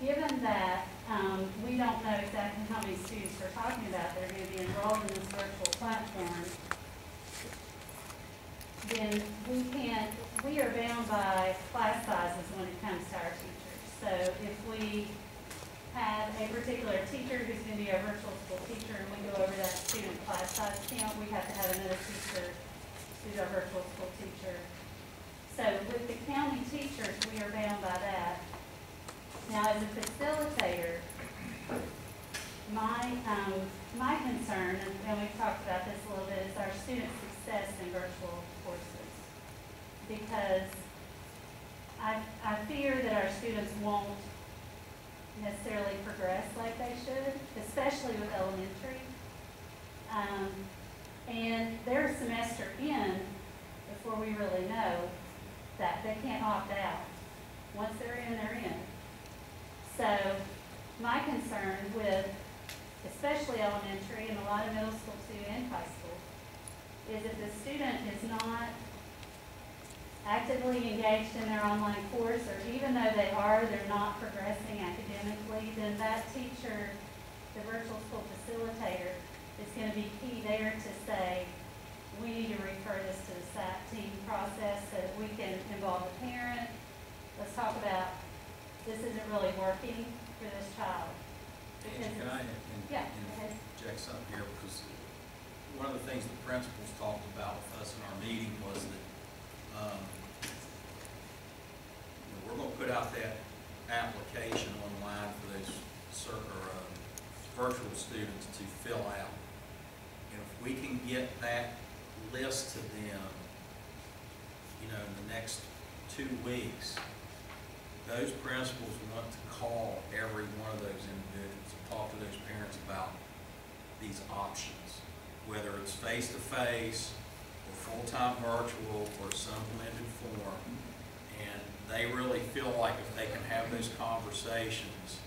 given that we don't know exactly how many students we're talking about that are going to be enrolled in this virtual platform, then we are bound by class sizes when it comes to our teachers. So if we have a particular teacher who's going to be our virtual school teacher and we go over that student class size count, we have to have another teacher who's our virtual school teacher. So with the county teachers, we are bound by that. Now, as a facilitator, my concern, and we've talked about this a little bit, is our student success in virtual courses. Because I fear that our students won't necessarily progress like they should, especially with elementary. And they're a semester in before we really know that they can't opt out. Once they're in, they're in. So my concern with especially elementary and a lot of middle school too and high school is if the student is not actively engaged in their online course, or even though they're not progressing academically, then that teacher, the virtual school facilitator, is going to be key there to say, we need to refer this to the SAP team process so that we can involve the parent. Let's talk about this isn't really working for this child. Can I inject something here? Because one of the things the principals talked about with us in our meeting was that we're going to put out that application online for those virtual students to fill out. And if we can get that list to them, in the next 2 weeks, those principals want to call every one of those individuals and talk to those parents about these options, whether it's face-to-face or full-time virtual or some blended form. And they really feel like if they can have those conversations,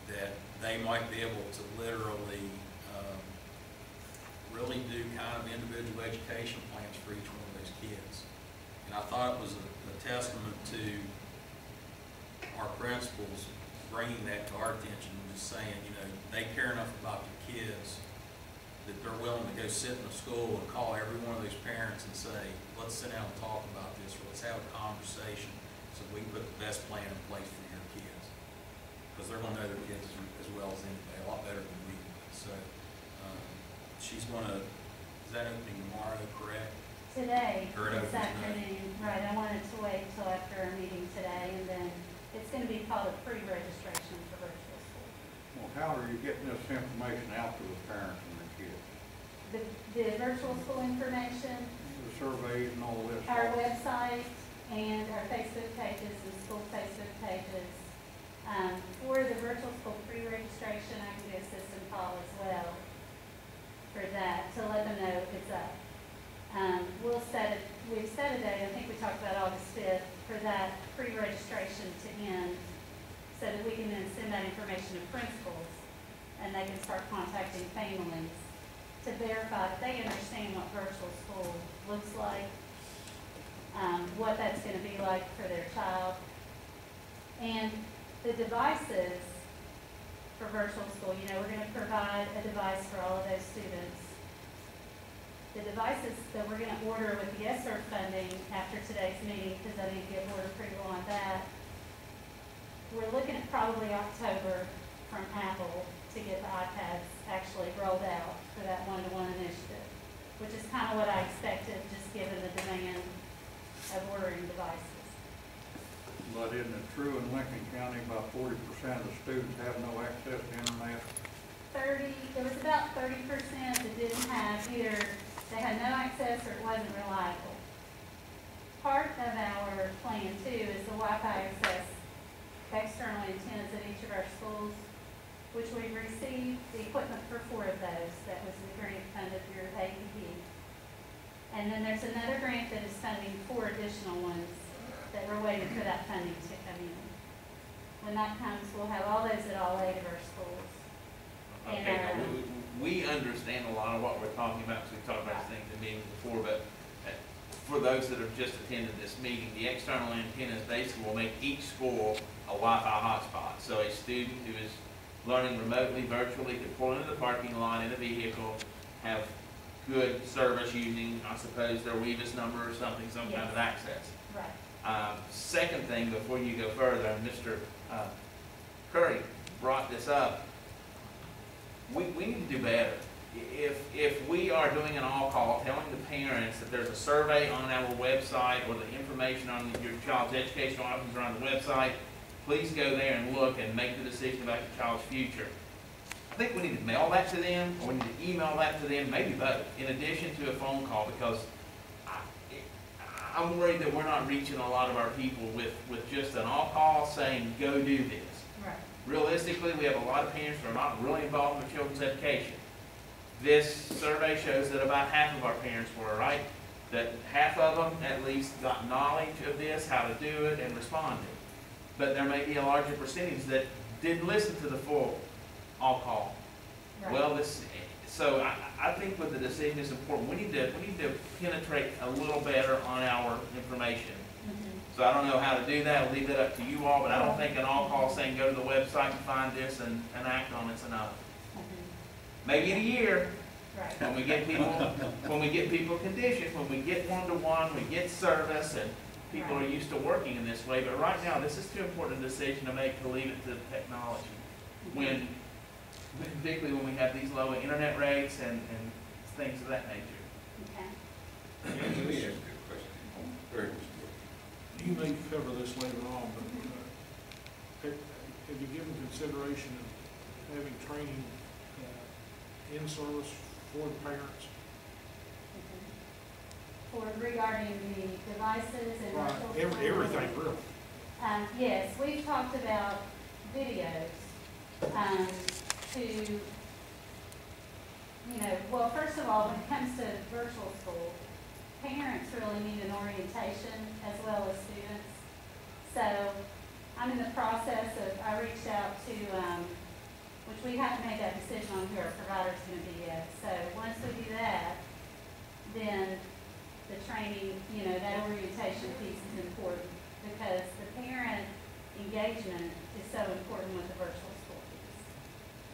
that they might be able to literally really do kind of individual education plans for each one of those kids. And I thought it was a testament to our principals bringing that to our attention and just saying, they care enough about their kids that they're willing to go sit in a school and call every one of those parents and say, let's sit down and talk about this, or let's have a conversation so we can put the best plan in place for your kids. Because they're going to know their kids as well as anybody, a lot better than we do. So she's going to, is that opening tomorrow, correct? Today, this afternoon, right. I wanted to wait until after our meeting today, and then it's going to be called a pre-registration for virtual school. Well, how are you getting this information out to the parents and the kids? The virtual school information, The surveys and all this? our website, and our Facebook pages and school Facebook pages. For the virtual school pre-registration, I can do a system call as well for that, to let them know it's up. We've set a date, I think we talked about August 5th, for that pre-registration to end so that we can then send that information to principals and they can start contacting families to verify that they understand what virtual school looks like, what that's going to be like for their child. And the devices for virtual school, we're going to provide a device for all of those students. The devices that we're going to order with the ESSER funding after today's meeting, because I need to get board approval on that, we're looking at probably October from Apple to get the iPads actually rolled out for that one-to-one initiative, which is kind of what I expected, just given the demand of ordering devices. But isn't it true in Lincoln County about 40% of the students have no access to internet? There was about 30% that didn't have either, they had no access or it wasn't reliable. Part of our plan too is the Wi-Fi access external antennas at each of our schools, which we've received the equipment for 4 of those. That was the grant funded through AEP. And then there's another grant that is funding 4 additional ones that we're waiting for that funding to come in. When that comes, we'll have all those at all 8 of our schools. Okay, we understand a lot of what we're talking about, because we've talked about things in meetings before, but for those that have just attended this meeting, the external antennas basically will make each school a Wi-Fi hotspot. So student who is learning remotely, virtually, could pull into the parking lot in a vehicle, have good service using, I suppose, their Weavis number or something, some kind of access. Right. Second thing, before you go further, and Mr. Curry brought this up, we need to do better. If we are doing an all-call, telling the parents that there's a survey on our website or the information on your child's educational options are on the website, please go there and look and make the decision about your child's future. I think we need to mail that to them, or we need to email that to them, maybe both, in addition to a phone call, because I'm worried that we're not reaching a lot of our people with just an all-call saying, go do this. Right. Realistically, we have a lot of parents who are not really involved in their children's education. This survey shows that about half of our parents were, right? That half of them at least got knowledge of this, how to do it, and responded. But there may be a larger percentage that didn't listen to the full all-call. Right. Well, so I think with the decision is important. We need to penetrate a little better on our information. So I don't know how to do that. I'll leave that up to you all, but I don't think an all-call saying go to the website and find this and act on it's enough. Maybe in a year, Right. when we get people conditioned, when we get one-to-one, we get service, and people are used to working in this way. But right now, this is too important a decision to make to leave it to the technology. Particularly when we have these low internet rates and things of that nature. Okay. Let me ask you a question. Very much. You may cover this later on, but have you given consideration of having training in service for the parents? For regarding the devices and Right, virtual everything really. Yes, we've talked about videos to, well, first of all, when it comes to virtual school, parents really need an orientation as well as students. So I'm in the process of, I reached out to, which we haven't made that decision on who our provider's going to be yet. So once we do that, then the training, that orientation piece is important because the parent engagement is so important with the virtual school piece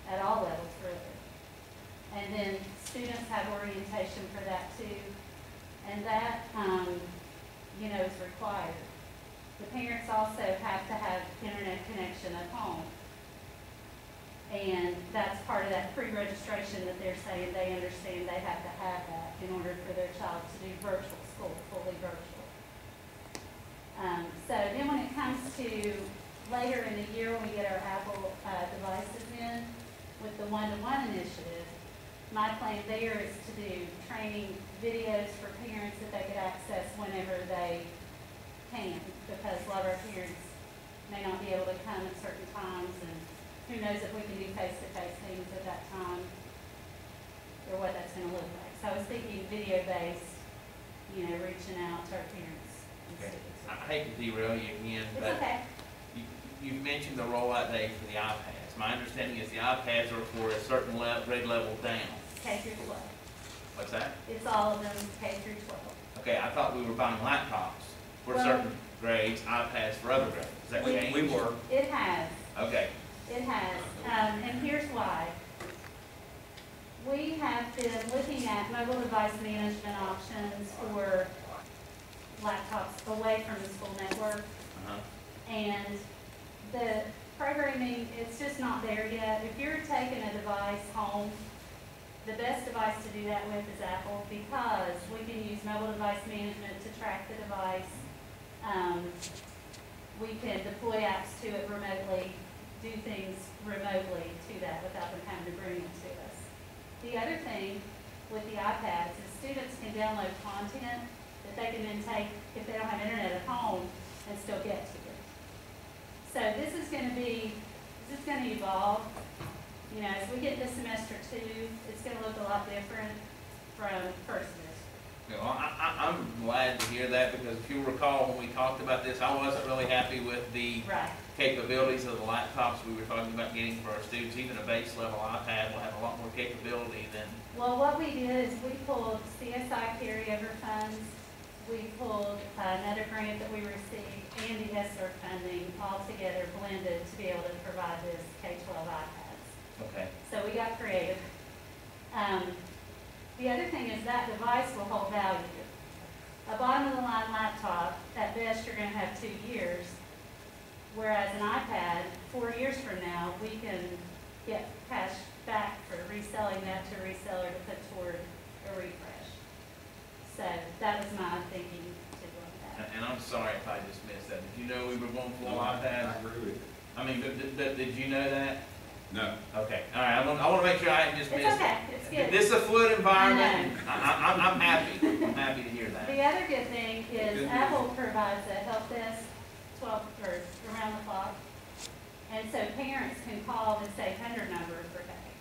at all levels, really. And then students have orientation for that too. And that, is required. The parents also have to have internet connection at home. And that's part of that pre-registration that they're saying they understand they have to have that in order for their child to do virtual school, fully virtual. So then when it comes to later in the year when we get our Apple devices in with the one-to-one initiative, my plan there is to do training videos for parents that they could access whenever they can, because a lot of our parents may not be able to come at certain times, and who knows if we can do face-to-face things at that time, or what that's going to look like. So I was thinking video-based, reaching out to our parents. Okay. I hate to derail you again, It's but okay. you've mentioned the rollout date for the iPads. My understanding is the iPads are for a certain grade level down. K through 12. What's that? It's all of them K through 12. Okay, I thought we were buying laptops for Well- certain grades, iPads for other grades. Is that changed? We were. It has. Okay. It has, and here's why. We have been looking at mobile device management options for laptops away from the school network. And the programming, it's just not there yet. If you're taking a device home, the best device to do that with is Apple, because we can use mobile device management to track the device. We can deploy apps to it remotely, do things remotely to that without them having to bring it to us. The other thing with the iPads is students can download content that they can then take if they don't have internet at home and still get to it. So this is going to evolve. As we get to semester 2, it's going to look a lot different from first semester. Well, I'm glad to hear that, because if you recall when we talked about this, I wasn't really happy with the Right. capabilities of the laptops we were talking about getting for our students. Even a base level iPad will have a lot more capability than. Well, what we did is we pulled CSI carryover funds we pulled another grant that we received and the ESSER funding all together blended to be able to provide this K-12 iPads. Okay. So we got creative. The other thing is that device will hold value. A bottom-of-the-line laptop, at best, you're going to have 2 years, whereas an iPad, 4 years from now, we can get cash back for reselling that to a reseller to put toward a refresh. So that was my thinking too on that. And I'm sorry if I just missed that. Did you know we were going full No, I iPads? agree with you. I mean, but did you know that? No. Okay, all right, I want to make sure I didn't just It's miss okay, it. it's good. This is a fluid environment. I know. I'm happy. I'm happy to hear that. The other good thing is Good Apple provides a help desk 12, or around the clock. And so parents can call the Safe 100 number for pay.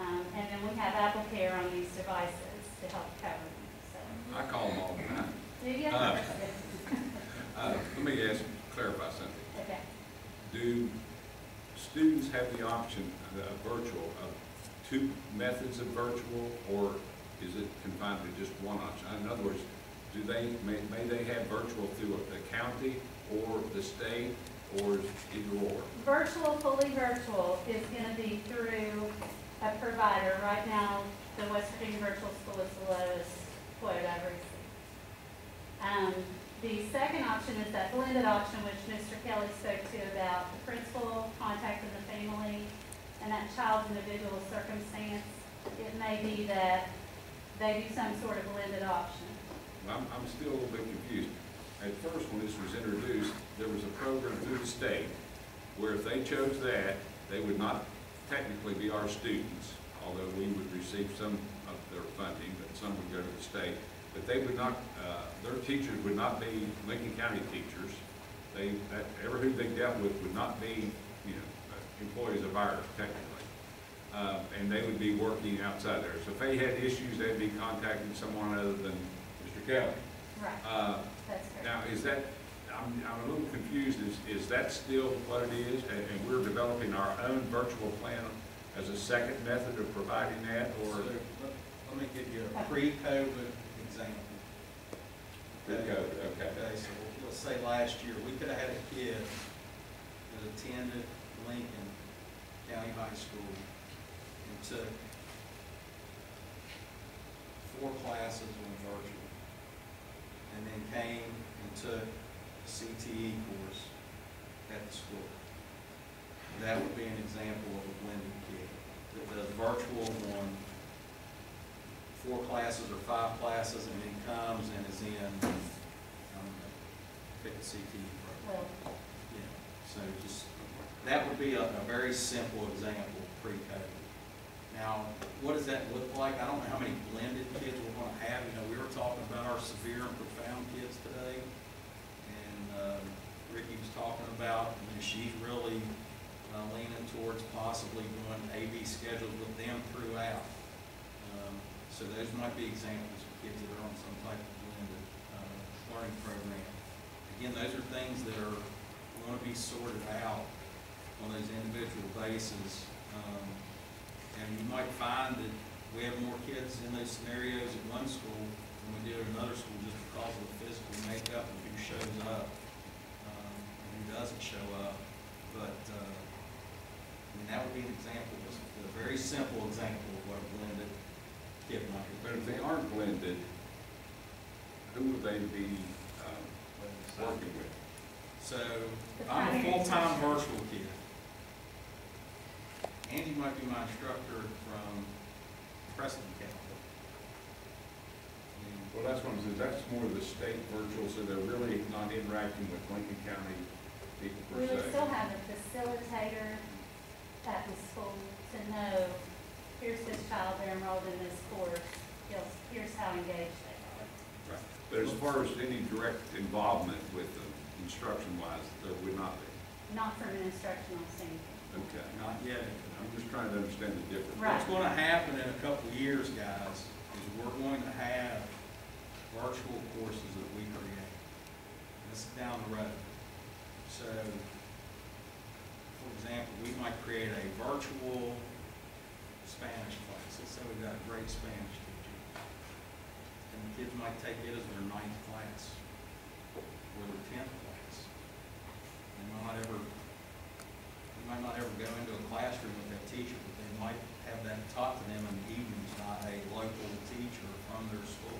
And then we have Apple Care on these devices to help cover them, so. I call them all the time. Do you? Let me clarify something. Okay. Do students have the option, virtual, of 2 methods of virtual, or is it confined to just one option? In other words, may they have virtual through the county or the state, or is either or? Virtual, fully virtual is going to be through a provider. Right now, the West Virginia Virtual School is the lowest quote I've received. The second option is that blended option, which Mr. Kelly spoke to about the principal contacting the family and that child's individual circumstance. It may be that they do some sort of blended option. I'm still a little bit confused. At first, when this was introduced, there was a program through the state where if they chose that, they would not technically be our students, although we would receive some of their funding, but some would go to the state. But they would not, their teachers would not be Lincoln County teachers. Ever who they dealt with would not be, employees of ours technically. And they would be working outside there. So if they had issues, they'd be contacting someone other than Mr. Kelly. Right. That's correct. Now, is that, I'm a little confused, is that still what it is? And we're developing our own virtual plan as a second method of providing that, So, or? let me give you a pre-COVID example. Pre-COVID, okay. Okay, so let's say last year, we could have had a kid that attended Lincoln County High School and took 4 classes on virtual, and then came and took a CTE course at the school. That would be an example of a blended kid that does virtual on 4 classes or 5 classes, and then comes and is in, pick a CTE program. Well, Yeah, so just, that would be a very simple example pre-COVID. Now, what does that look like? I don't know how many blended kids we're going to have. We were talking about our severe and profound kids today, and Ricky was talking about, she's really leaning towards possibly doing A/B schedules with them throughout. So those might be examples of kids that are on some type of blended learning program. Again, those are things that are going to be sorted out on those individual bases. And you might find that we have more kids in those scenarios at one school than we do at another school just because of the physical makeup of who shows up and who doesn't show up. But that would be an example, a very simple example of what a blended kid might be. But if they aren't blended, who would they be working with? So, I'm a full-time virtual kid. Andy might be my instructor from Preston County. Well, that's what I'm saying, that's more of the state virtual, so they're really not interacting with Lincoln County people per we se. would still have a facilitator at the school to know, here's this child, they're enrolled in this course, here's how engaged they are. Right. But as far as any direct involvement with them, instruction-wise, there would not be. Not from an instructional standpoint. Okay. Not yet. I'm just trying to understand the difference. Right. What's going to happen in a couple of years, guys, is we're going to have virtual courses that we create. This is down the road. So, for example, we might create a virtual Spanish class. Let's say we've got a great Spanish teacher. And and the kids might take it as their 9th class or their 10th class. They might not ever go into a classroom with that teacher, but they might have that taught to them in the evenings by a local teacher from their school.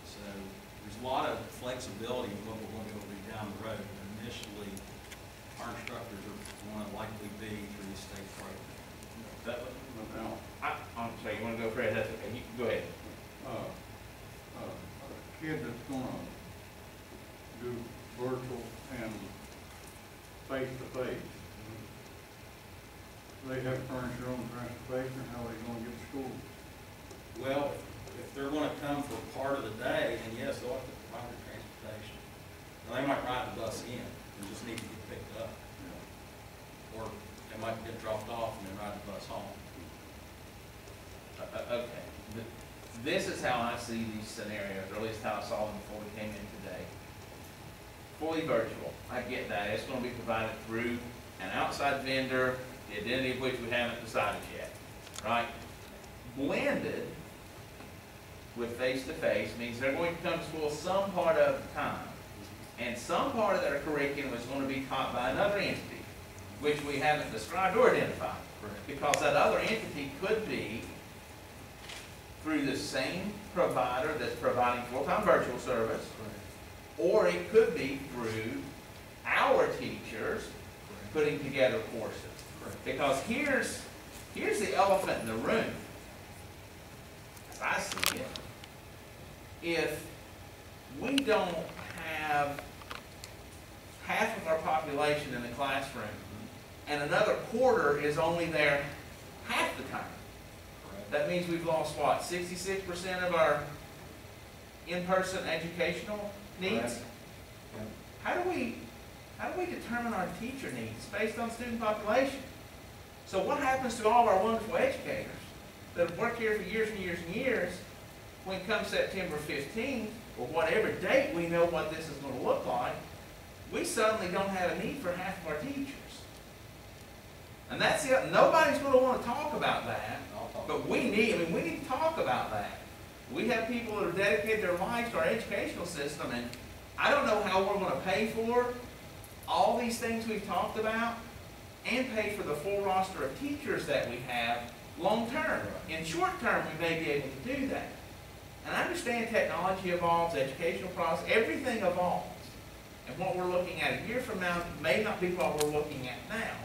So there's a lot of flexibility in what we're going to do down the road. But initially, our instructors are going to likely be through the state program. That, But now, I'm sorry, you wanna go, Fred? That's okay, you can go ahead. a kid that's gonna do virtual and face-to-face, they have to furnish their own transportation, how are they gonna get to school? Well, if they're gonna come for part of the day, then yes, they'll have to provide their transportation. Now, they might ride the bus in and just need to get picked up. Or they might get dropped off and then ride the bus home. Okay, this is how I see these scenarios, or at least how I saw them before we came in today. Fully virtual, I get that, it's gonna be provided through an outside vendor, the identity of which we haven't decided yet, right? Blended with face-to-face means they're going to come to school some part of the time, and some part of their curriculum is going to be taught by another entity, which we haven't described or identified. Correct. Because that other entity could be through the same provider that's providing full-time virtual service, or it could be through our teachers putting together courses. Because here's the elephant in the room, as I see it. If we don't have half of our population in the classroom, and another quarter is only there half the time, that means we've lost, what, 66% of our in-person educational needs? How do we determine our teacher needs based on student population? So what happens to all of our wonderful educators that have worked here for years and years and years, when come September 15th, or whatever date we know what this is going to look like, we suddenly don't have a need for half of our teachers. And that's it. Nobody's going to want to talk about that, but we need to talk about that. We have people that have dedicated their lives to our educational system, and I don't know how we're going to pay for all these things we've talked about and pay for the full roster of teachers that we have long term. In short term, we may be able to do that. And I understand technology evolves, educational process, everything evolves. And what we're looking at a year from now may not be what we're looking at now.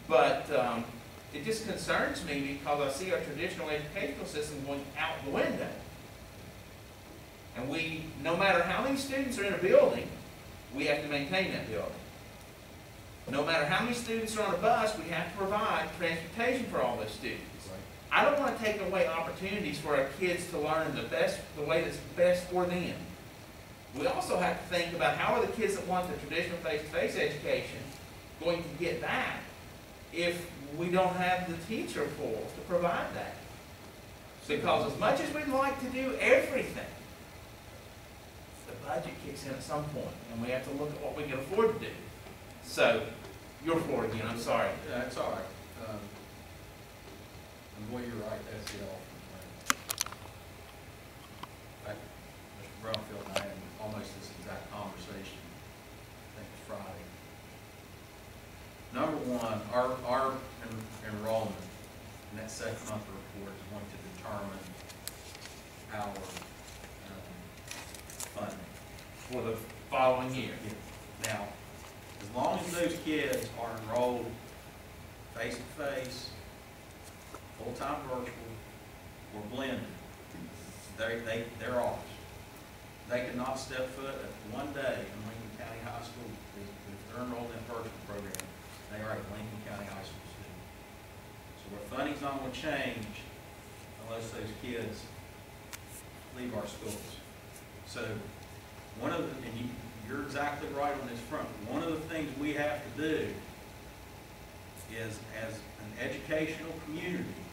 But it just concerns me because I see our traditional educational system going out the window. And no matter how many students are in a building, we have to maintain that building. No matter how many students are on a bus, we have to provide transportation for all those students. I don't want to take away opportunities for our kids to learn the way that's best for them. We also have to think about how are the kids that want the traditional face-to-face education going to get that if we don't have the teacher pool to provide that. Because as much as we'd like to do everything, the budget kicks in at some point, and we have to look at what we can afford to do. So, your floor again, I'm sorry. Yeah, it's all right. And boy, you're right, that's the elephant. Mr. Brownfield and I had almost this exact conversation, I think it was Friday. Number one, our enrollment in that second month report is going to determine our funding. For the following year. Now, as long as those kids are enrolled face-to-face, full-time virtual, or blended, they're ours. They cannot step foot at one day in Lincoln County High School. If they're enrolled in a virtual program, they are a Lincoln County High School student. So our funding's not going to change unless those kids leave our schools. So you're exactly right on this front. One of the things we have to do is, as an educational community,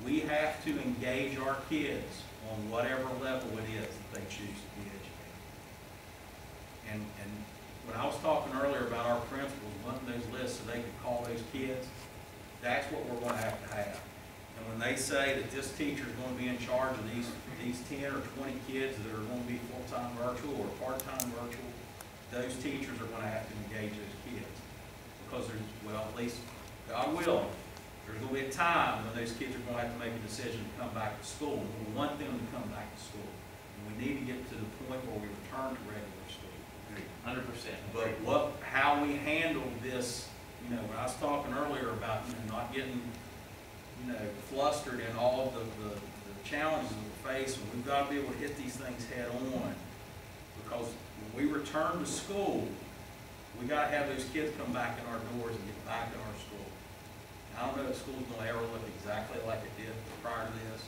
we have to engage our kids on whatever level it is that they choose to be educated. And when I was talking earlier about our principals wanting those lists so they could call those kids, that's what we're going to have. And when they say that this teacher's gonna be in charge of these 10 or 20 kids that are gonna be full-time virtual or part-time virtual, those teachers are gonna have to engage those kids. Because there's, well, at least, God willing, there's gonna be a time when those kids are gonna have to make a decision to come back to school. We want them to come back to school. And we need to get to the point where we return to regular school. 100%. But how we handle this, you know, when I was talking earlier about, you know, not getting, you know, flustered in all of the challenges we face, and we've got to be able to hit these things head on. Because when we return to school, we got to have those kids come back in our doors and get back in our school. I don't know if school's going to ever look exactly like it did prior to this,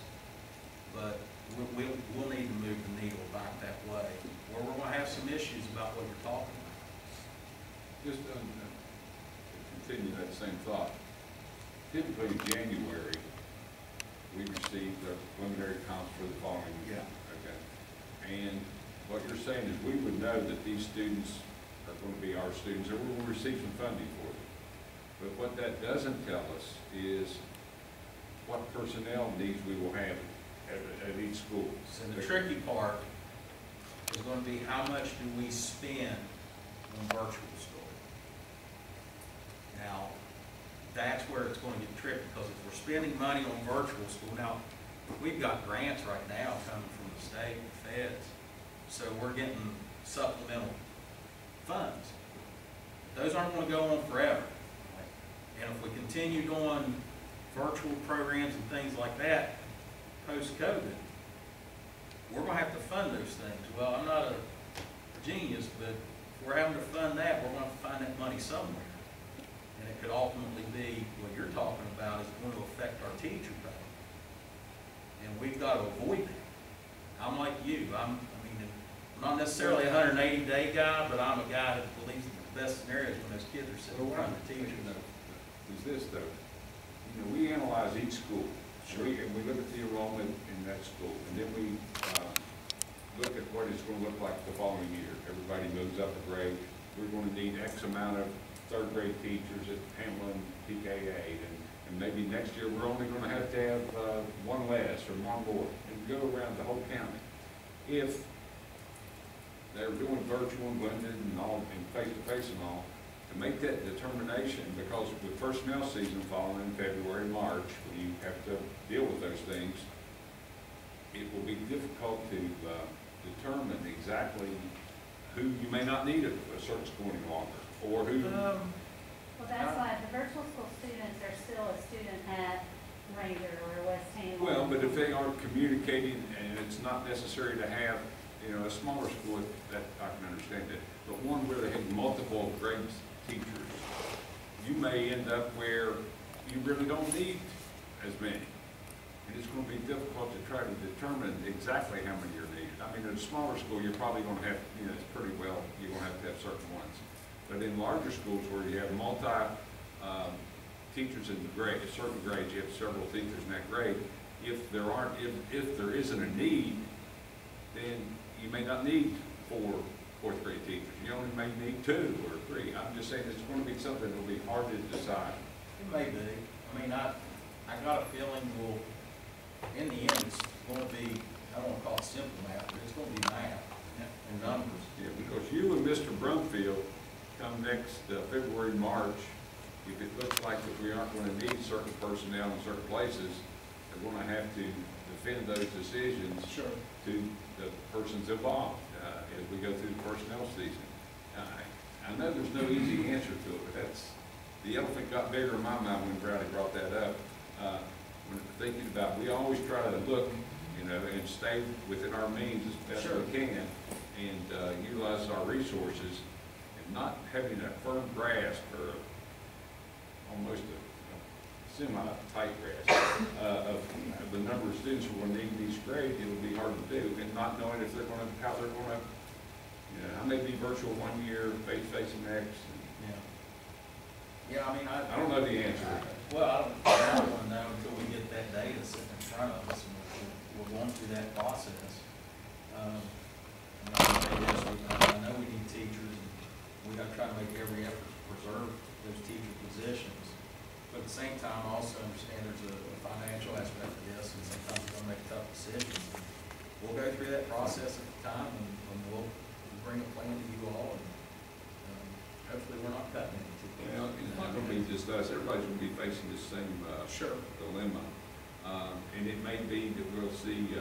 but we'll need to move the needle back that way, where we're going to have some issues about what you're talking about. Just to continue that same thought, typically in January, we receive the preliminary comps for the following year. Okay. And what you're saying is we would know that these students are going to be our students, or we will receive some funding for them. But what that doesn't tell us is what personnel needs we will have at each school. So the tricky part is going to be how much do we spend on virtual school? Now, that's where it's going to get tricky, because if we're spending money on virtual school, now, we've got grants right now coming from the state and feds, so we're getting supplemental funds. Those aren't going to go on forever. And if we continue doing virtual programs and things like that, post-COVID, we're going to have to fund those things. Well, I'm not a genius, but if we're having to fund that, we're going to have to find that money somewhere. And it could ultimately be what you're talking about is going to affect our teacher pay. And we've got to avoid that. I'm like you. I'm not necessarily a 180-day guy, but I'm a guy that believes that the best scenario is when those kids are sitting in front of the teacher. Is this though? You know, we analyze each school. Sure. And we look at the enrollment in that school, and then we look at what it's going to look like the following year. Everybody moves up a grade. We're going to need X amount of third grade teachers at Hamlin PK8, and maybe next year we're only going to have one less or one more, and go around the whole county. If they're doing virtual and blended and all, and face-to-face and all, to make that determination, because with personnel season following in February, March, when you have to deal with those things, it will be difficult to determine exactly who you may not need at a certain school any longer, or who. Well, that's why the virtual school students are still a student at Ranger or West Hamlin. Well, but if they aren't communicating, and it's not necessary to have, you know, a smaller school, that I can understand that, but one where they have multiple grades teachers, you may end up where you really don't need as many. And it's going to be difficult to try to determine exactly how many are needed. I mean, in a smaller school, you're probably going to have, you know, it's pretty well, you're going to have certain ones. But in larger schools where you have teachers in certain grades, you have several teachers in that grade, if there isn't a need, then you may not need fourth grade teachers. You only may need 2 or 3. I'm just saying it's going to be something that will be hard to decide. It may be. I mean, I got a feeling in the end, it's going to be, I don't want to call it simple math, but it's going to be math and numbers. Yeah, because you and Mr. Brumfield come next February, March, if it looks like that we aren't going to need certain personnel in certain places, they're going to have to defend those decisions to the persons involved as we go through the personnel season. I know there's no easy answer to it, but the elephant got bigger in my mind when Brownie brought that up. When thinking about, we always try to look, you know, and stay within our means as best we can, and utilize our resources, and not having a firm grasp or almost a semi-tight grasp of the number of students who will need these grades. It will be hard to do, and not knowing if how they're going to, you know, I may be virtual 1 year, face-to-face next. Yeah, I mean, I don't know the answer. Well, I don't want to know until we get that data sitting in front of us, and we're going through that process. I know we need teachers, and we got to try to make every effort to preserve those teacher positions. But at the same time, I also understand there's a financial aspect to this, and sometimes we're gonna make tough decisions. We'll go through that process at the time, and we'll bring a plan to you all, and hopefully we're not cutting any teeth. Well, it's not gonna be just us, everybody's gonna be facing the same, Sure. dilemma. And it may be that we'll see,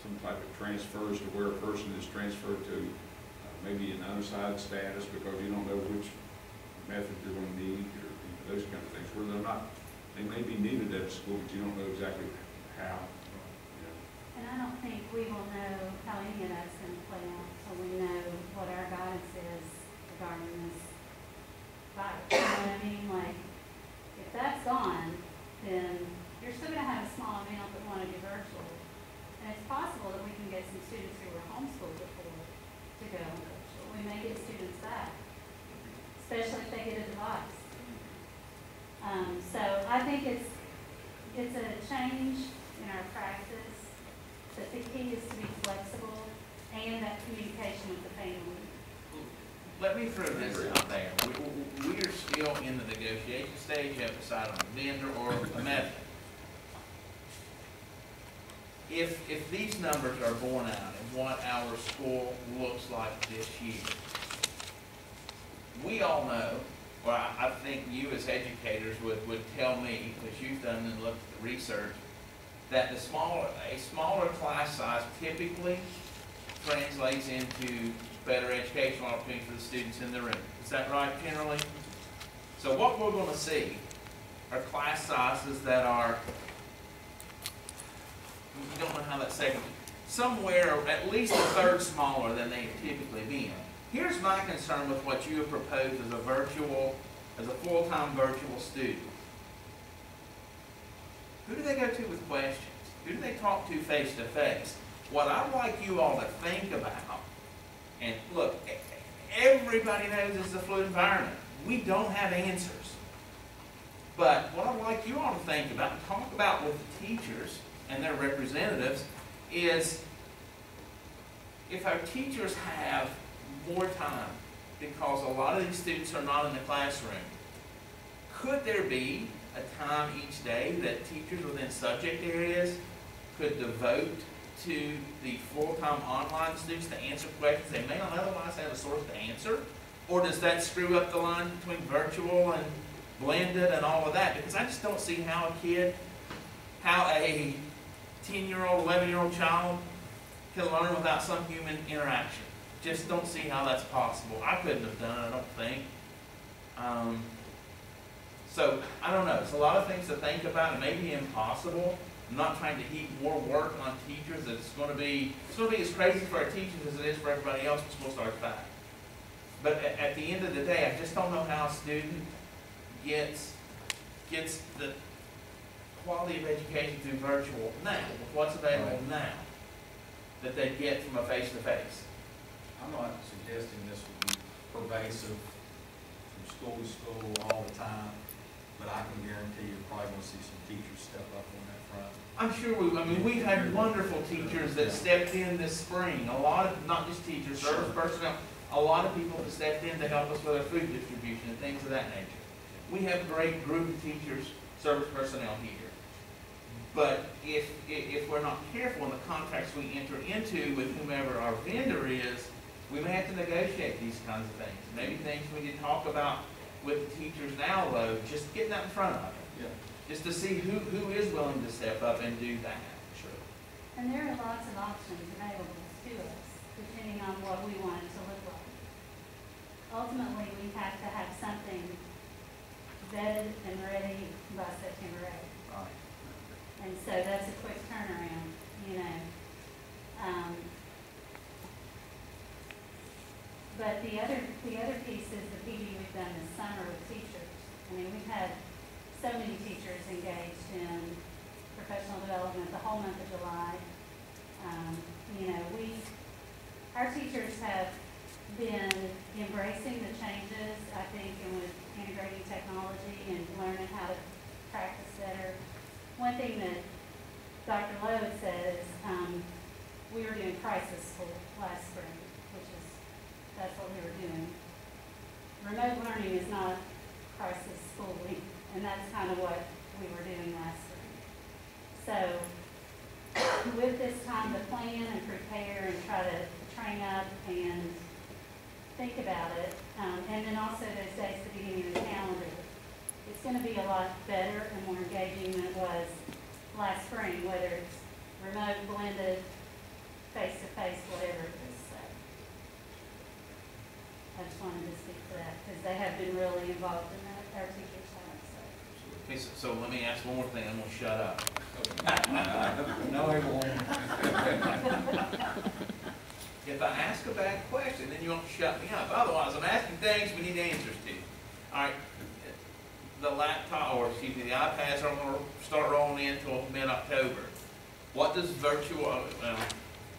some type of transfers to where a person is transferred to, maybe an unassigned status because you don't know which method you're gonna need, or those kind of things, where they're not, they may be needed at school, but you don't know exactly how, you know. And I don't think we will know how any of that's gonna play out until we know what our guidance is regarding this virus. You know what I mean? Like, if that's gone, then you're still gonna have a small amount that wanna do virtual. And it's possible that we can get some students who were homeschooled before to go virtual. We may get students back, especially if they get a device. So I think it's a change in our practice, but the key is to be flexible and that communication with the family. Let me throw this out there. We are still in the negotiation stage. You have to decide on a vendor or a method. If these numbers are borne out and what our school looks like this year, we all know, well, I think you as educators would tell me, because you've done and looked at the research, that a smaller class size typically translates into better educational opportunity for the students in the room. Is that right, generally? So what we're going to see are class sizes that are, you don't know how that segment, somewhere at least a third smaller than they've typically been. Here's my concern with what you have proposed as a full-time virtual student. Who do they go to with questions? Who do they talk to face-to-face? What I'd like you all to think about, and look, everybody knows it's a fluid environment. We don't have answers. But what I'd like you all to think about and talk about with the teachers and their representatives is, if our teachers have more time, because a lot of these students are not in the classroom, could there be a time each day that teachers within subject areas could devote to the full-time online students to answer questions they may not otherwise have a source to answer? Or does that screw up the line between virtual and blended and all of that? Because I just don't see how a 10-year-old, 11-year-old child can learn without some human interaction. Just don't see how that's possible. I couldn't have done it, I don't think. So, I don't know. It's a lot of things to think about. It may be impossible. I'm not trying to heap more work on teachers. It's going to be as crazy for our teachers as it is for everybody else. It's supposed to start back. But at the end of the day, I just don't know how a student gets the quality of education through virtual now, with what's available now, that they get from a face-to-face. I'm not suggesting this will be pervasive from school to school all the time, but I can guarantee you're probably going to see some teachers step up on that front. I'm sure we've had wonderful teachers that stepped in this spring. A lot of, not just teachers, service personnel, a lot of people that stepped in to help us with our food distribution and things of that nature. We have a great group of teachers, service personnel here. But if we're not careful in the contracts we enter into with whomever our vendor is, we may have to negotiate these kinds of things. Maybe things we can talk about with the teachers now, though, just getting that in front of them. Yeah. Just to see who is willing to step up and do that. Sure. And there are lots of options available to us, depending on what we want it to look like. Ultimately, we have to have something vetted and ready by September 8th. Right. And so that's a quick turnaround, you know. But the other piece is the PD we've done this summer with teachers. I mean, we've had so many teachers engaged in professional development the whole month of July. You know, our teachers have been embracing the changes, I think, and with integrating technology and learning how to practice better. One thing that Dr. Lowe had said is we were doing crisis school last spring, that's what we were doing. Remote learning is not crisis schooling, and that's kind of what we were doing last spring. So with this time to plan and prepare and try to train up and think about it, and then also those days at the beginning of the calendar, it's going to be a lot better and more engaging than it was last spring, whether it's remote, blended, face-to-face, whatever it is. So I just wanted to speak to that because they have been really involved in that, our teachers have. So. Okay, so let me ask one more thing, I'm gonna shut up. No, it won't. If I ask a bad question, then you won't shut me up. Otherwise, I'm asking things we need answers to. All right, the laptop, or excuse me, the iPads are gonna start rolling in until mid-October. What does virtual, I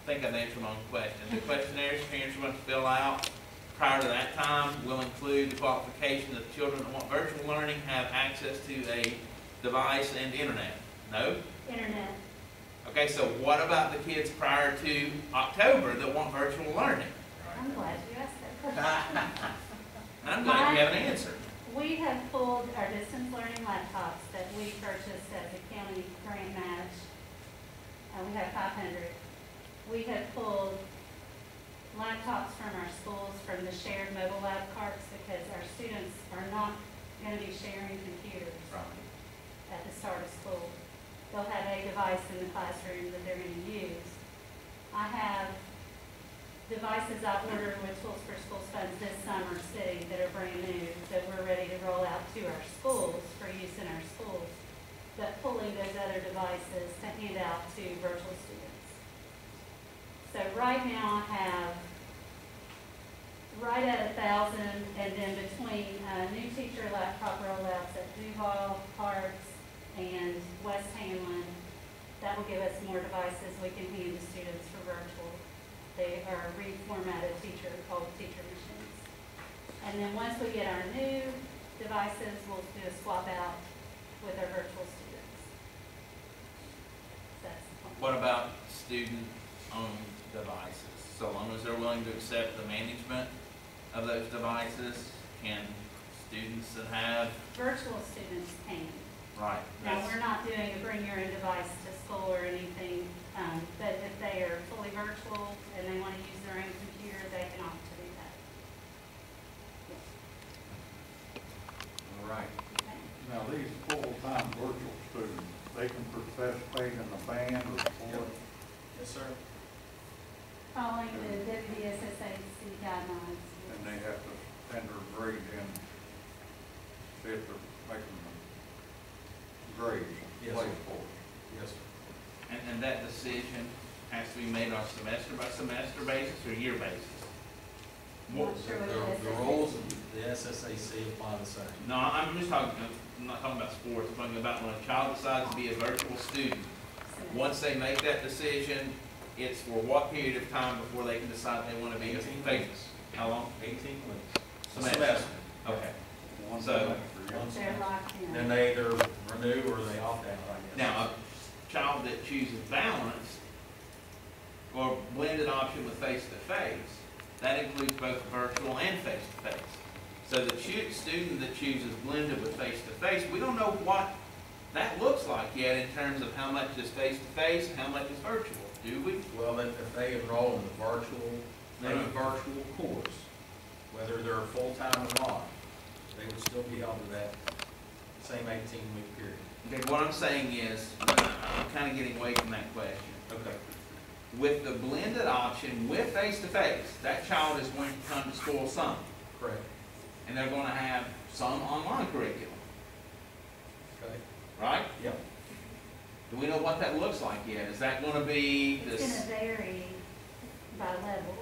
think I've answered my own question. The questionnaires parents are going to fill out prior to that time will include the qualification that children that want virtual learning have access to a device and internet. No? Internet. Okay, so what about the kids prior to October that want virtual learning? I'm glad you asked that question. I'm glad you have an answer. We have pulled our distance learning laptops that we purchased as a county grant match. We have 500. We have pulled laptops from our schools from the shared mobile lab carts because our students are not going to be sharing computers at the start of school. They'll have a device in the classroom that they're going to use. I have devices I ordered with Tools for Schools funds this summer sitting that are brand new that we're ready to roll out to our schools for use in our schools, but pulling those other devices to hand out to virtual students. So right now I have right at 1,000, and then between new teacher laptop rollouts at Duval, Parks, and West Hamlin, that will give us more devices we can hand to students for virtual. They are reformatted old teacher machines. And then once we get our new devices, we'll do a swap out with our virtual students. That's the plan. What about student-owned devices? So long as they're willing to accept the management of those devices, can students that have, Virtual students can. right? Now, that's- we're not doing a bring your own device to school or anything, but if they are fully virtual and they want to use their own computer, they can opt to do that. All right. Okay. Now, these full-time virtual students, they can participate in the band or sport. Yes, sir. Following the WSSAC guidelines. And they have to enter a grade in, see if they're making the grades, Yes, play sir. sports. Yes, sir. And that decision has to be made on semester by semester basis or year basis? Not sure what it is. The rules of the SSAC apply the same. No, I'm just talking, I'm not talking about sports, I'm talking about when a child decides to be a virtual student. Once they make that decision, it's for what period of time before they can decide they want to be a 18 faith? weeks. How long? 18 weeks. Semester. Okay. One So- semester, yeah. They're locked in. Then they either renew or they opt out, I guess. Now, a child that chooses balance or blended option with face-to-face, that includes both virtual and face-to-face. So the student that chooses blended with face-to-face, we don't know what that looks like yet in terms of how much is face-to-face and how much is virtual, do we? Well, then if they enroll in the maybe virtual course, whether they're full-time or not, they would still be held to that same 18-week period. Okay, what I'm saying is, I'm kind of getting away from that question. Okay. With the blended option with face-to-face, that child is going to come to school some, Correct. and they're going to have some online curriculum, Okay. right? Yep. Do we know what that looks like yet? Is that going to be It's this? going to vary by levels.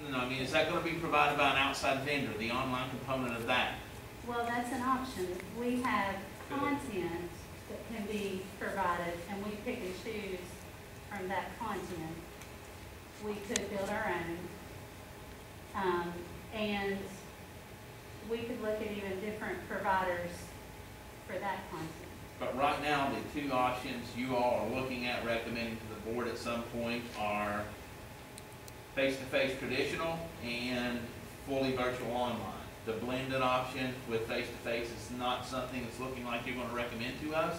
No, I mean, is that going to be provided by an outside vendor, the online component of that? Well, that's an option. We have content that can be provided, and we pick and choose from that content. We could build our own. And we could look at even different providers for that content. But right now, the two options you all are looking at, recommending to the board at some point are face-to-face traditional and fully virtual online. the blended option with face-to-face is not something that's looking like you're gonna recommend to us?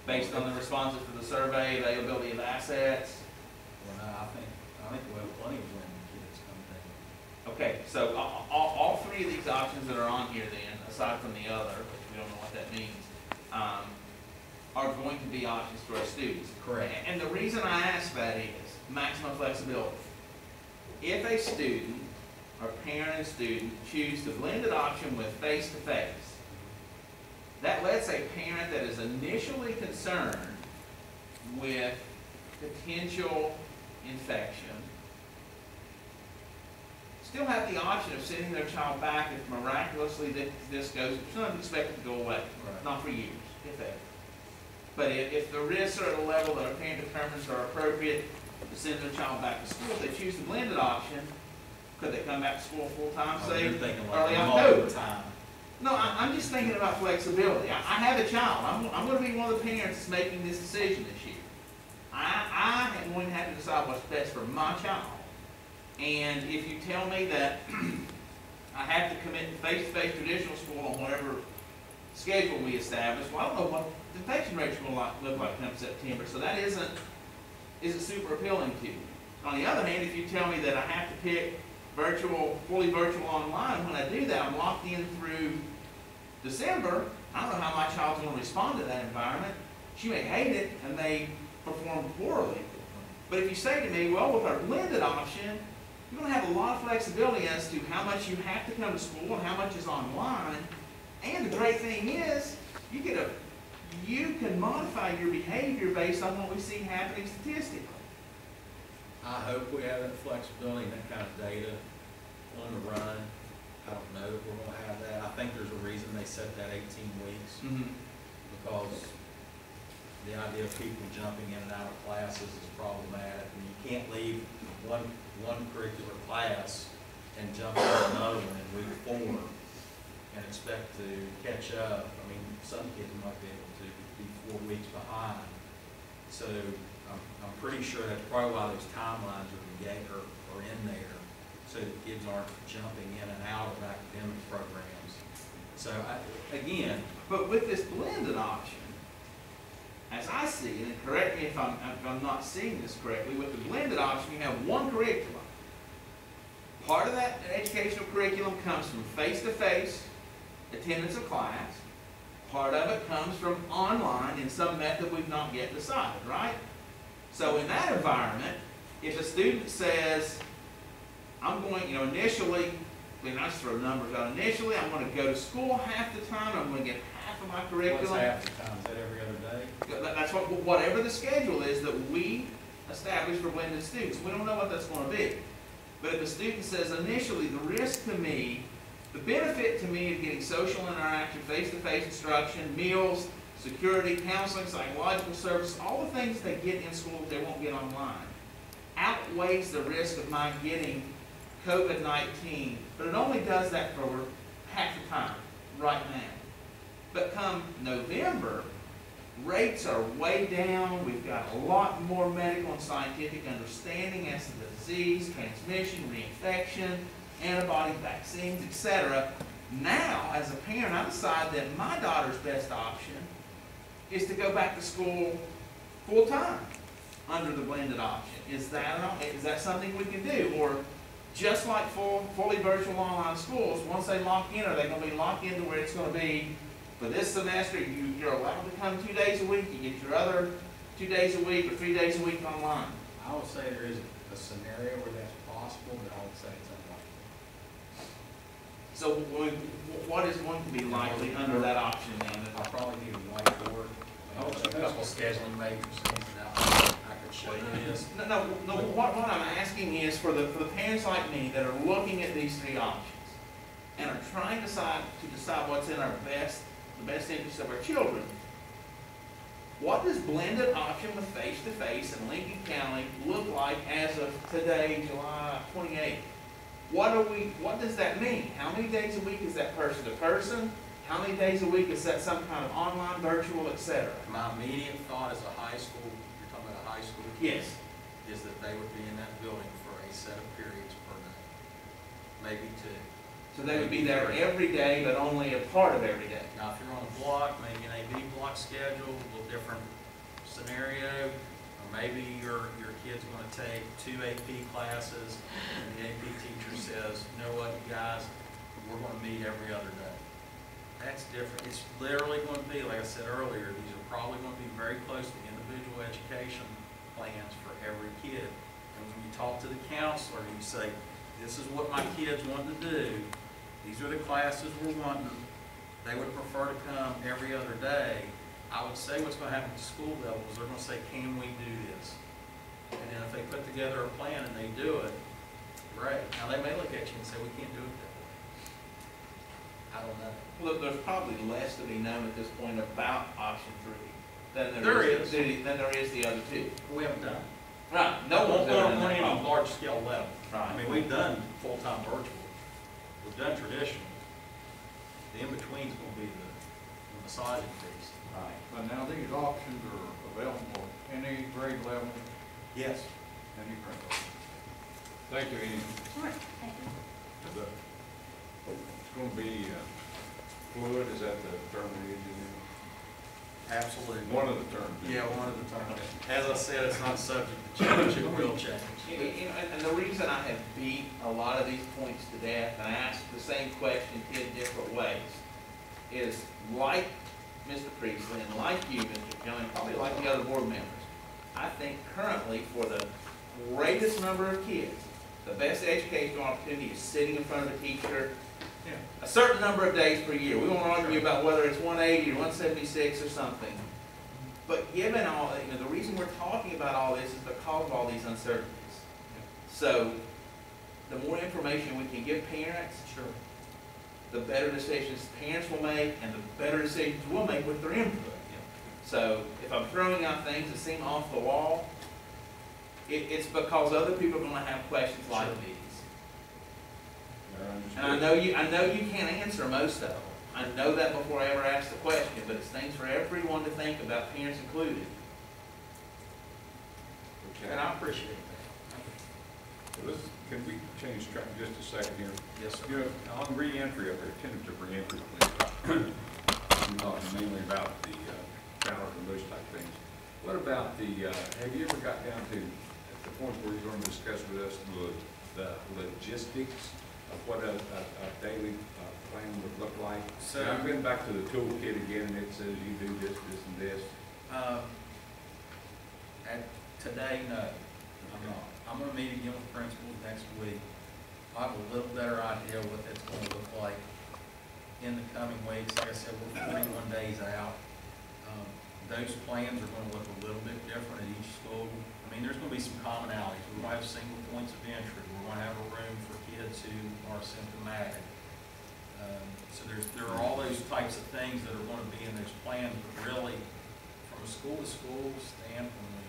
Based on the responses to the survey, availability of assets? Well, no, I think we have plenty of blended kids coming in. Okay, so all three of these options that are on here then, aside from the other, which we don't know what that means, are going to be options for our students. Correct. And the reason I ask that is maximum flexibility. If a student, or parent and student, choose the blended option with face-to-face, that lets a parent that is initially concerned with potential infection still have the option of sending their child back if miraculously this goes. It's not expected to go away, Right. not for years, if ever. But if the risks are at a level that a parent determines are appropriate to send their child back to school, if they choose the blended option, could they come back to school full-time, Oh, say, you're thinking early like October? multiple time. No, I'm just thinking about flexibility. I have a child. I'm going to be one of the parents that's making this decision this year. I am going to have to decide what's best for my child. And if you tell me that I have to commit to face-to-face traditional school on whatever schedule we establish, well, I don't know what the infection rates will look like come September. So that isn't super appealing to me. On the other hand, if you tell me that I have to pick virtual, fully virtual online, when I do that, I'm locked in through December. I don't know how my child's going to respond to that environment. She may hate it and may perform poorly. But if you say to me, well, with our blended option, you're going to have a lot of flexibility as to how much you have to come to school and how much is online. And the great thing is, you can modify your behavior based on what we see happening statistically. I hope we have that flexibility and that kind of data on the run. I don't know if we're gonna have that. I think there's a reason they set that 18 weeks, because the idea of people jumping in and out of classes is problematic. And you can't leave one curricular class and jump into another one in week 4 and expect to catch up. I mean, some kids might be able to be 4 weeks behind. So I'm pretty sure that's probably why those timelines are in there, so that kids aren't jumping in and out of academic programs. So again, But with this blended option, as I see it, and correct me if I'm not seeing this correctly, with the blended option, you have one curriculum. Part of that educational curriculum comes from face-to-face attendance of class. Part of it comes from online in some method we've not yet decided, right? So in that environment, if a student says, I'm going, initially, let's throw numbers out. Initially, I'm going to go to school half the time. I'm going to get half of my curriculum. what's half the time? Is that every other day? That's whatever the schedule is that we establish for blended students. We don't know what that's going to be. But if a student says, initially, the risk to me, the benefit to me of getting social interaction, face-to-face instruction, meals, security, counseling, psychological services, all the things they get in school that they won't get online, outweighs the risk of my getting COVID-19. But it only does that for half the time right now. But come November, rates are way down. We've got a lot more medical and scientific understanding as to the disease, transmission, reinfection, antibody vaccines, etc. Now, as a parent, I decide that my daughter's best option is to go back to school full-time under the blended option. Is that something we can do? Or just like fully virtual online schools, once they lock in, are they going to be locked into where it's going to be, for this semester, you're allowed to come 2 days a week, you get your other 2 days a week or 3 days a week online? I would say there is a scenario where that's possible, but I would say it's unlikely. So what is going to be likely under that option then? I probably need a whiteboard, a couple scheduling matrices, and I could show you this. No. What I'm asking is for the parents like me that are looking at these three options and are trying to decide what's in the best interest of our children. What does blended option with face-to-face in Lincoln County look like as of today, July 28th? What does that mean? How many days a week is that person to person? How many days a week is that some kind of online, virtual, etc.? My immediate thought as a high school, you're talking about a high school? Yes. Is that they would be in that building for a set of periods per day, maybe 2. So they would be there every day, but only a part of every day. Now, if you're on a block, maybe an AB block schedule, a little different scenario, or maybe your kid's gonna take 2 AP classes, and the AP teacher says, you know what, you guys, we're gonna meet every other day. That's different. It's literally gonna be, like I said earlier, these are probably gonna be very close to individual education plans for every kid. And when you talk to the counselor, you say, this is what my kids want to do, these are the classes we're wanting, they would prefer to come every other day. I would say what's gonna happen at the school level is they're gonna say, can we do this? And then if they put together a plan and they do it, great. Now, they may look at you and say, we can't do it that way. I don't know. Well, there's probably less to be known at this point about option 3 than There is than there is the other 2. We haven't done it. Right, no one's ever done On that. any problem. large scale level. Right. I mean, we've done full-time virtual, we've done traditional. The in-between's gonna be the massaging piece. Right. But now these options are available any grade level, Yes. any grade level. Thank you, Ian. Sure, thank you. It's gonna be fluid, is that the term we use? Absolutely. One of the terms. Yeah, one of the terms. As I said, it's not subject to change, it will change. You know, and the reason I have beat a lot of these points to death and asked the same question in different ways is, like Mr. Priestley and like you, Mr. Young, and probably like the other board members, I think currently for the greatest number of kids, the best educational opportunity is sitting in front of a teacher a certain number of days per year. We won't argue about whether it's 180 or 176 or something. But given all, you know, the reason we're talking about all this is because of all these uncertainties. So the more information we can give parents, Sure. the better decisions parents will make and the better decisions we'll make with their input. So if I'm throwing out things that seem off the wall, it's because other people are going to have questions like these. And I know you can't answer most of them. I know that before I ever ask the question, but it's things for everyone to think about, parents included. Okay. And I appreciate that. Well, can we change track just a second here? Yes, sir. You know, on re-entry up there, tentative re-entry, please. We're talking mainly about the power and those type things. What about the, have you ever got down to the point where you're going to discuss with us the logistics of what a daily plan would look like? So- I've been back to the toolkit again, and it says you do this, this, and this. Today, no, I'm not. I'm gonna meet again with principals next week. I'll have a little better idea what that's gonna look like in the coming weeks. Like I said, we're 41 days out. Those plans are gonna look a little bit different at each school. I mean, there's gonna be some commonalities. We're gonna have single points of entry. We're gonna have a room for kids who are symptomatic. So there are all those types of things that are gonna be in those plans, but really, from a school-to-school standpoint,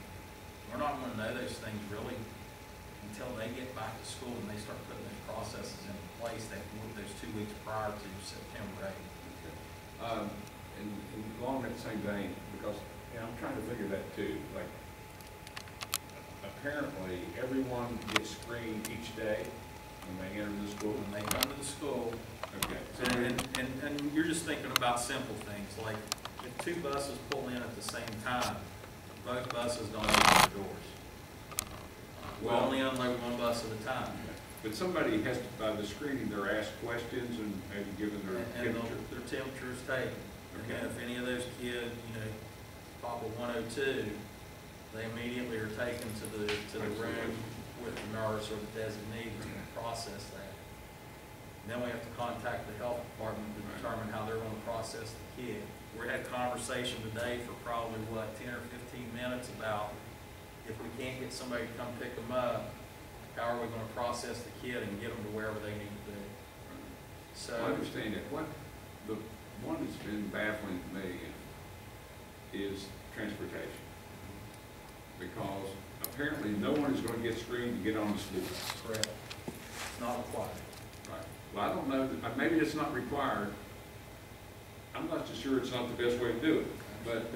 we're not gonna know those things really until they get back to school and they start putting those processes in place those 2 weeks prior to September 8th. And along that same vein, because I'm trying to figure that too, like, apparently everyone gets screened each day when they enter the school. When they come to the school, Okay. So and you're just thinking about simple things, like if 2 buses pull in at the same time, both buses don't open their doors. We'll Well- only unload 1 bus at a time. But somebody has to, by the screening, they're asked questions and maybe given their And temperature. their temperature is taken. Okay. And if any of those kids, pop a 102, they immediately are taken to the room with the nurse or the designee who's going to process that. And then we have to contact the health department to determine how they're going to process the kid. We had a conversation today for probably, 10 or 15 minutes about if we can't get somebody to come pick them up, how are we going to process the kid and get them to wherever they need to be? So. I understand that. The one that's been baffling to me is transportation. Because apparently no one is going to get screened to get on the school bus. Correct. It's not required. Right. Well, I don't know, maybe it's not required. I'm not so sure it's not the best way to do it, but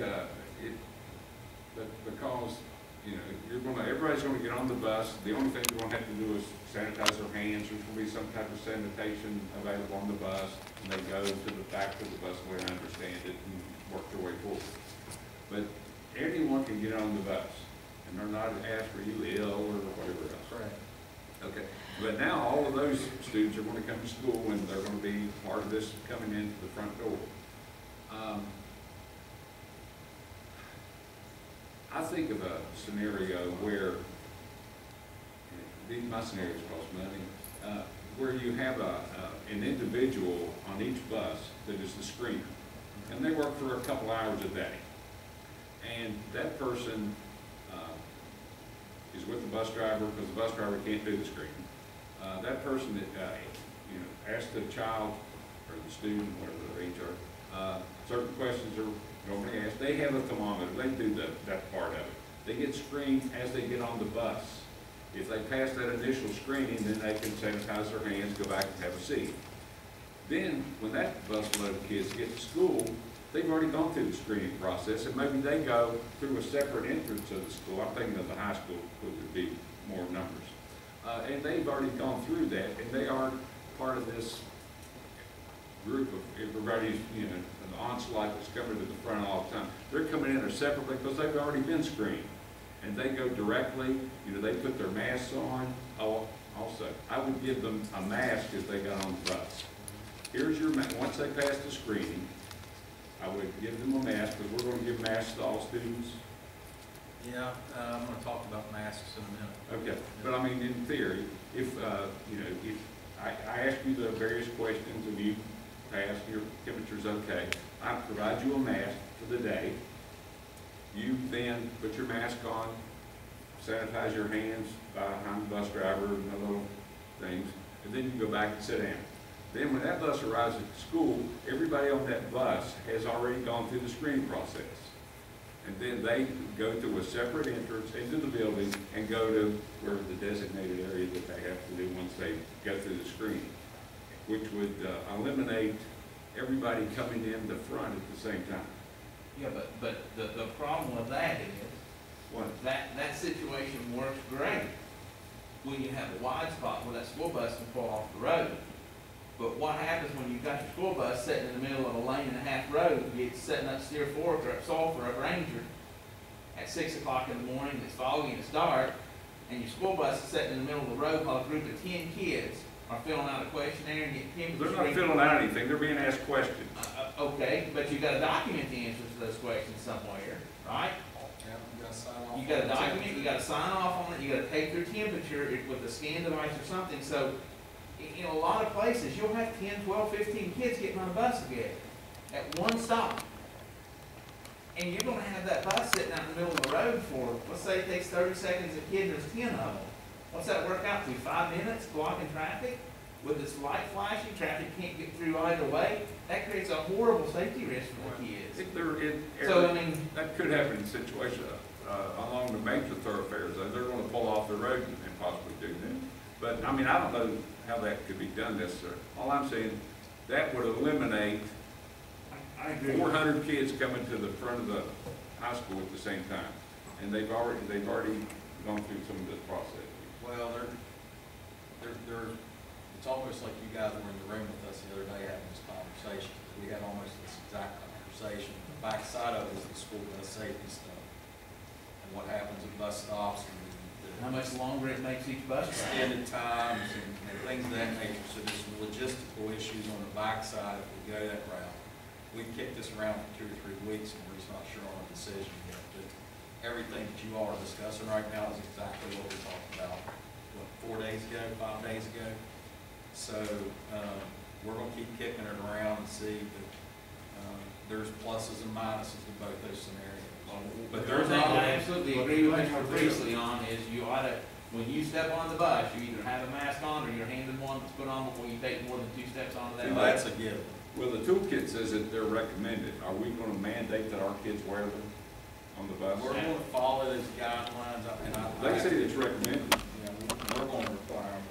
because you know, everybody's gonna get on the bus. The only thing they're gonna have to do is sanitize their hands. There's gonna be some type of sanitation available on the bus. And they go to the back of the bus, the way I understand it, and work their way forward. But anyone can get on the bus, and they're not asked, are you ill or whatever else. Correct. Okay, but now all of those students are gonna come to school, and they're gonna be part of this coming into the front door. I think of a scenario where, my scenarios cost money, where you have an individual on each bus that is the screener, and they work for a couple hours a day. And that person is with the bus driver, because the bus driver can't do the screening. That person that, you know, asks the child, or the student, whatever their age are, certain questions are normally asked. They have a thermometer, they do that part of it. They get screened as they get on the bus. If they pass that initial screening, then they can sanitize their hands, go back and have a seat. Then, when that busload of kids get to school, they've already gone through the screening process, and maybe they go through a separate entrance of the school. I'm thinking of the high school, because there'd be more numbers. And they've already gone through that, and they are part of this group of everybody's, you know, an onslaught that's coming to the front all the time. They're coming in there separately because they've already been screened. And they go directly, you know, they put their masks on. Oh, also, I would give them a mask if they got on the bus. Here's your mask. Once they pass the screening, I would give them a mask, because we're going to give masks to all students. Yeah, I'm gonna talk about masks in a minute. Okay, but I mean, in theory, if, you know, if I ask you the various questions and you pass, your temperature's okay, I provide you a mask for the day. You then put your mask on, sanitize your hands behind the bus driver and the little things, and then you go back and sit down. Then when that bus arrives at the school, everybody on that bus has already gone through the screening process. And then they go to a separate entrance into the building and go to where the designated area that they have to do once they go through the screening, which would eliminate everybody coming in the front at the same time. Yeah, but the problem with that is, What? that situation works great when you have a wide spot where that school bus can pull off the road. But what happens when you've got your school bus sitting in the middle of a lane and a half road, it's setting up Steer Fork or up Sulphur, up Ranger, at 6 o'clock in the morning, it's foggy and it's dark, and your school bus is sitting in the middle of the road while a group of 10 kids are filling out a questionnaire and getting temperature. They're not filling out anything, they're being asked questions. Okay, but you've got to document the answers to those questions somewhere, right? Yeah, you gotta sign off. You got to document, you got to sign off on it, you got to take their temperature with a scan device or something. So, in a lot of places, you'll have 10, 12, 15 kids getting on a bus together at one stop. And you're going to have that bus sitting out in the middle of the road for, let's say it takes 30 seconds a kid, there's 10 of them. What's that work out to? 5 minutes blocking traffic? With this light flashing, traffic can't get through either way. That creates a horrible safety risk for the kids. If they're in, So, I mean, that could happen in situations along the major thoroughfares. They're going to pull off the road and possibly do that. But, I mean, I don't know how that could be done necessarily. All I'm saying, that would eliminate 400 kids coming to the front of the high school at the same time. And they've already gone through some of this process. Well, it's almost like you guys were in the room with us the other day having this conversation. We had almost this exact conversation. The back side of it is the school bus safety stuff. And what happens at bus stops and how much longer it makes each bus ride. extended times and things of that nature. So there's some logistical issues on the backside if we go that route. We've kicked this around for 2 or 3 weeks and we're just not sure on a decision yet. But everything that you all are discussing right now is exactly what we talked about, what, 4 days ago, 5 days ago? So we're going to keep kicking it around and see that there's pluses and minuses to both those scenarios. But there's One thing not. I absolutely agree with Mr. Priestley on is you ought to, when you step on the bus, you either have a mask on or you're handed one that's put on before you take more than 2 steps onto that Well, bus. that's a given. Well, the toolkit says that they're recommended. Are we going to mandate that our kids wear them on the bus? We're going to follow those guidelines, and They say it's recommended. we're going to require them.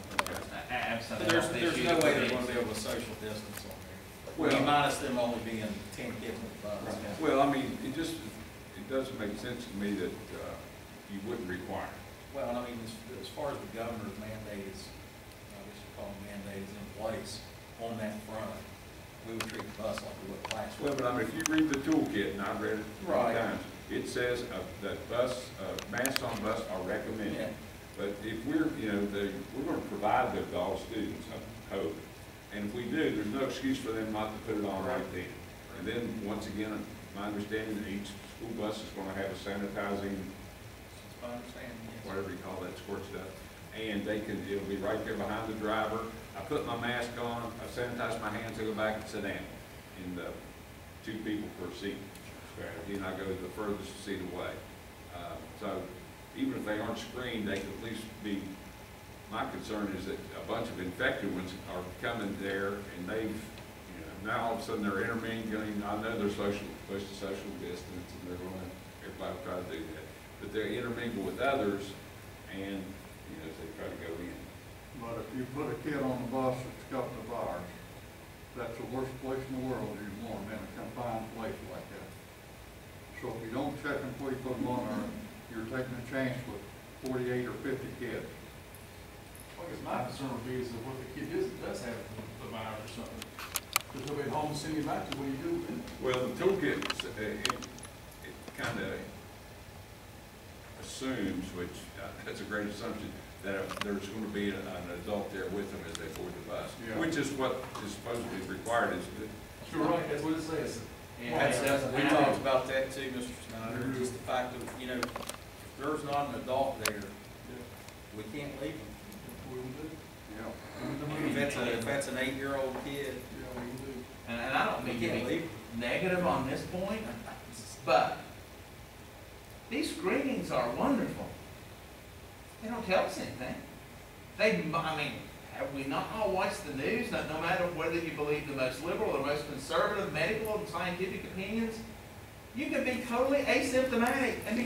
Absolutely. There's no way they're going to be able to social distance on there. Well, you minus them only being 10 kids on the bus. Well, I mean, it doesn't make sense to me that you wouldn't require it. Well, I mean, as far as the governor's mandate is, I guess you call it mandate, is in place on that front, we would treat the bus like we would a class. Well, but I mean, if you read the toolkit, and I've read it Right. many times, it says that masks on bus are recommended. Yeah. But if we're, we're gonna provide those to all students, I hope. And if we do, there's no excuse for them not to put it on right then. And then, once again, my understanding that each school bus is gonna have a sanitizing, That's my understanding, yes. whatever you call that squirt stuff. And it'll be right there behind the driver. I put my mask on, I sanitize my hands, I go back and sit down. And, 2 people per seat strategy, and I go the furthest seat away. So even if they aren't screened, they can at least be, my concern is that a bunch of infected ones are coming there and they've, now all of a sudden they're intermingling. I know they're supposed to social distance and they're gonna, everybody will try to do that. But they're intermingle with others and, as they try to go in. But if you put a kid on the bus that's got the virus, that's the worst place in the world you want in a confined place like that. So if you don't check them before you put them on there, you're taking a chance with 48 or 50 kids. I guess my concern would be is that what the kid does have the virus or something. There's nobody at home to send you back to, what do you do then? Well, the toolkit, it kind of assumes, which that's a great assumption, that there's going to be an adult there with them as they board the bus, Yeah. which is what is supposedly required. You're right, that's what it says. And We talked about that too, Mr. Snyder, just the fact of, if there's not an adult there, we can't leave them. We will do. Yeah. If that's an 8-year-old kid, Yeah, we will do. And I don't we mean to can't be leave them. negative on this point, but these screenings are wonderful. They don't tell us anything. Have we not all watched the news, that no matter whether you believe the most liberal or most conservative medical and scientific opinions, you can be totally asymptomatic and be